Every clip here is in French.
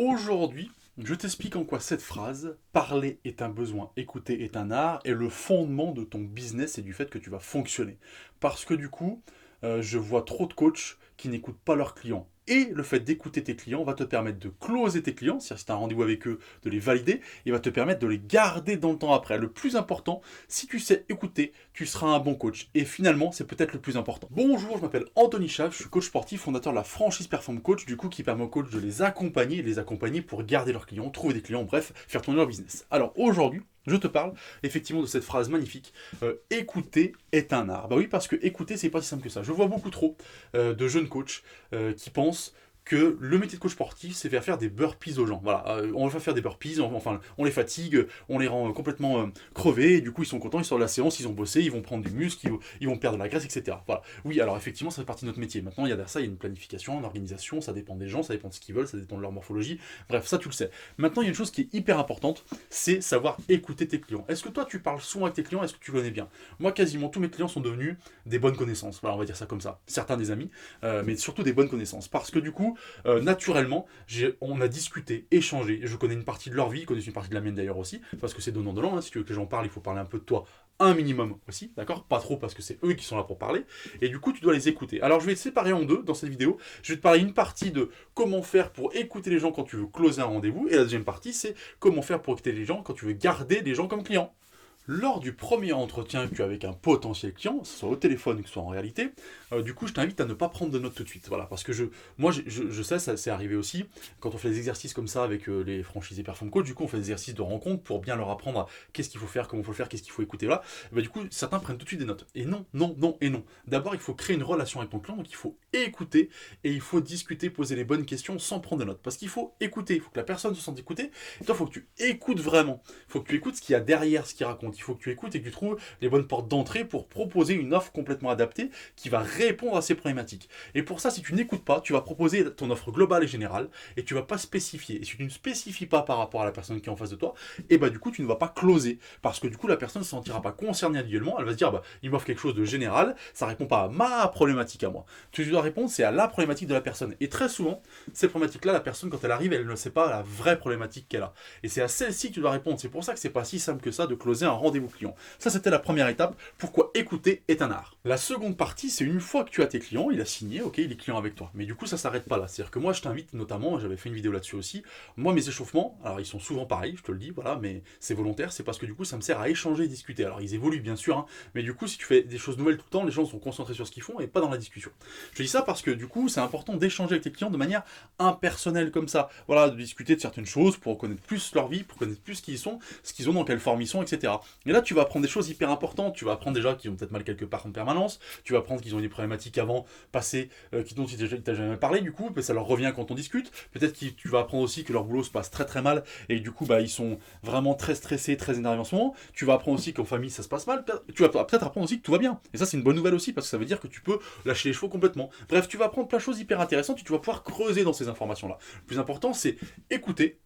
Aujourd'hui, je t'explique en quoi cette phrase parler est un besoin, écouter est un art, est le fondement de ton business et du fait que tu vas fonctionner. Parce que du coup, je vois trop de coachs qui n'écoutent pas leurs clients. Et le fait d'écouter tes clients va te permettre de closer tes clients, c'est-à-dire si tu as un rendez-vous avec eux, de les valider, et va te permettre de les garder dans le temps après. Le plus important, si tu sais écouter, tu seras un bon coach. Et finalement, c'est peut-être le plus important. Bonjour, je m'appelle Anthony Chaves, je suis coach sportif, fondateur de la franchise Perform Coach, du coup qui permet aux coachs de les accompagner pour garder leurs clients, trouver des clients, bref, faire tourner leur business. Alors aujourd'hui, je te parle effectivement de cette phrase magnifique, écouter est un art. Bah oui, parce que écouter, c'est pas si simple que ça. Je vois beaucoup trop de jeunes coachs qui pensent que le métier de coach sportif, c'est faire des burpees aux gens. Voilà, on va faire des burpees, on les fatigue, on les rend complètement crevés, et du coup, ils sont contents, ils sortent de la séance, ils ont bossé, ils vont prendre du muscle, ils vont perdre de la graisse, etc. Voilà. Oui, alors effectivement, ça fait partie de notre métier. Maintenant, il y a derrière ça, il y a une planification, une organisation, ça dépend des gens, ça dépend de ce qu'ils veulent, ça dépend de leur morphologie. Bref, ça, tu le sais. Maintenant, il y a une chose qui est hyper importante, c'est savoir écouter tes clients. Est-ce que toi, tu parles souvent avec tes clients? Est-ce que tu connais bien? Moi, quasiment tous mes clients sont devenus des bonnes connaissances. Voilà, on va dire ça comme ça. Certains des amis, mais surtout des bonnes connaissances. Parce que du coup, naturellement, on a discuté, échangé. Je connais une partie de leur vie, ils connaissent une partie de la mienne d'ailleurs aussi, parce que c'est donnant-donnant. Hein. Si tu veux que les gens parlent, il faut parler un peu de toi, un minimum aussi, d'accord? Pas trop parce que c'est eux qui sont là pour parler. Et du coup, tu dois les écouter. Alors, je vais te séparer en deux dans cette vidéo. Je vais te parler une partie de comment faire pour écouter les gens quand tu veux closer un rendez-vous, et la deuxième partie, c'est comment faire pour écouter les gens quand tu veux garder les gens comme clients. Lors du premier entretien que tu as avec un potentiel client, que ce soit au téléphone ou que ce soit en réalité, du coup, je t'invite à ne pas prendre de notes tout de suite. Voilà, parce que je sais, ça c'est arrivé aussi, quand on fait des exercices comme ça avec les franchisés Perform Coach, du coup, on fait des exercices de rencontre pour bien leur apprendre qu'est-ce qu'il faut faire, comment il faut le faire, qu'est-ce qu'il faut écouter là. Et bah, du coup, certains prennent tout de suite des notes. Et non, non, non et non. D'abord, il faut créer une relation avec ton client, donc il faut écouter et il faut discuter, poser les bonnes questions sans prendre de notes. Parce qu'il faut écouter, il faut que la personne se sente écoutée. Et toi, il faut que tu écoutes vraiment. Il faut que tu écoutes ce qu'il y a derrière ce qu'il raconte. Il faut que tu écoutes et que tu trouves les bonnes portes d'entrée pour proposer une offre complètement adaptée qui va répondre à ces problématiques. Et pour ça, si tu n'écoutes pas, tu vas proposer ton offre globale et générale et tu vas pas spécifier. Et si tu ne spécifies pas par rapport à la personne qui est en face de toi, et bah du coup, tu ne vas pas closer parce que du coup, la personne ne se sentira pas concernée individuellement. Elle va se dire, bah, il m'offre quelque chose de général, ça répond pas à ma problématique à moi. Ce que tu dois répondre, c'est à la problématique de la personne. Et très souvent, ces problématiques-là, la personne, quand elle arrive, elle ne sait pas la vraie problématique qu'elle a. Et c'est à celle-ci que tu dois répondre. C'est pour ça que c'est pas si simple que ça de closer un rendez-vous client. Ça, c'était la première étape. Pourquoi écouter est un art. La seconde partie, c'est une fois que tu as tes clients, il a signé, ok, il est client avec toi. Mais du coup, ça s'arrête pas là. C'est-à-dire que moi, je t'invite notamment, j'avais fait une vidéo là-dessus aussi. Moi, mes échauffements, alors ils sont souvent pareils, je te le dis, voilà, mais c'est volontaire, c'est parce que du coup, ça me sert à échanger et discuter. Alors, ils évoluent bien sûr, hein, mais du coup, si tu fais des choses nouvelles tout le temps, les gens sont concentrés sur ce qu'ils font et pas dans la discussion. Je te dis ça parce que du coup, c'est important d'échanger avec tes clients de manière impersonnelle comme ça. Voilà, de discuter de certaines choses pour connaître plus leur vie, pour connaître plus qui ils sont, ce qu'ils ont, dans quelle forme ils sont, etc. Et là, tu vas apprendre des choses hyper importantes. Tu vas apprendre déjà qu'ils ont peut-être mal quelque part en permanence. Tu vas apprendre qu'ils ont eu des problématiques avant, passées, dont tu t'as jamais parlé, du coup, ça leur revient quand on discute. Peut-être que tu vas apprendre aussi que leur boulot se passe très très mal et du coup, bah, ils sont vraiment très stressés, très énervés en ce moment. Tu vas apprendre aussi qu'en famille ça se passe mal. Tu vas peut-être apprendre aussi que tout va bien. Et ça, c'est une bonne nouvelle aussi parce que ça veut dire que tu peux lâcher les chevaux complètement. Bref, tu vas apprendre plein de choses hyper intéressantes et tu vas pouvoir creuser dans ces informations-là. Le plus important, c'est écouter,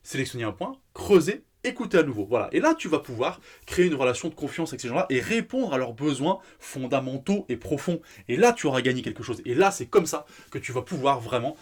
sélectionner un point, creuser, écouter à nouveau. Voilà. Et là, tu vas pouvoir créer une relation de confiance avec ces gens-là et répondre à leurs besoins fondamentaux et profonds. Et là, tu auras gagné quelque chose. Et là, c'est comme ça que tu vas pouvoir vraiment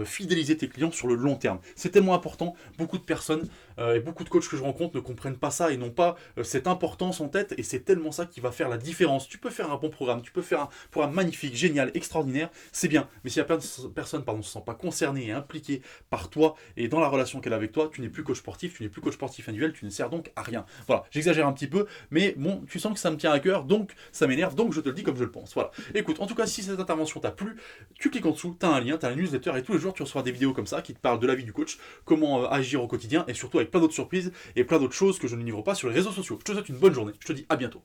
fidéliser tes clients sur le long terme. C'est tellement important. Beaucoup de personnes et beaucoup de coachs que je rencontre ne comprennent pas ça et n'ont pas cette importance en tête. Et c'est tellement ça qui va faire la différence. Tu peux faire un bon programme, tu peux faire un programme magnifique, génial, extraordinaire. C'est bien. Mais si la personne ne se sent pas concernée et impliquée par toi et dans la relation qu'elle a avec toi, tu n'es plus coach sportif, tu n'es plus coach sportif individuel, tu ne sers donc à rien. Voilà, j'exagère un petit peu, mais bon, tu sens que ça me tient à cœur, donc ça m'énerve, donc je te le dis comme je le pense. Voilà. Écoute, en tout cas, si cette intervention t'a plu, tu cliques en dessous, tu as un lien, tu as la newsletter, et tous les jours tu reçois des vidéos comme ça qui te parlent de la vie du coach, comment agir au quotidien, et surtout avec plein d'autres surprises et plein d'autres choses que je ne livre pas sur les réseaux sociaux. Je te souhaite une bonne journée, je te dis à bientôt.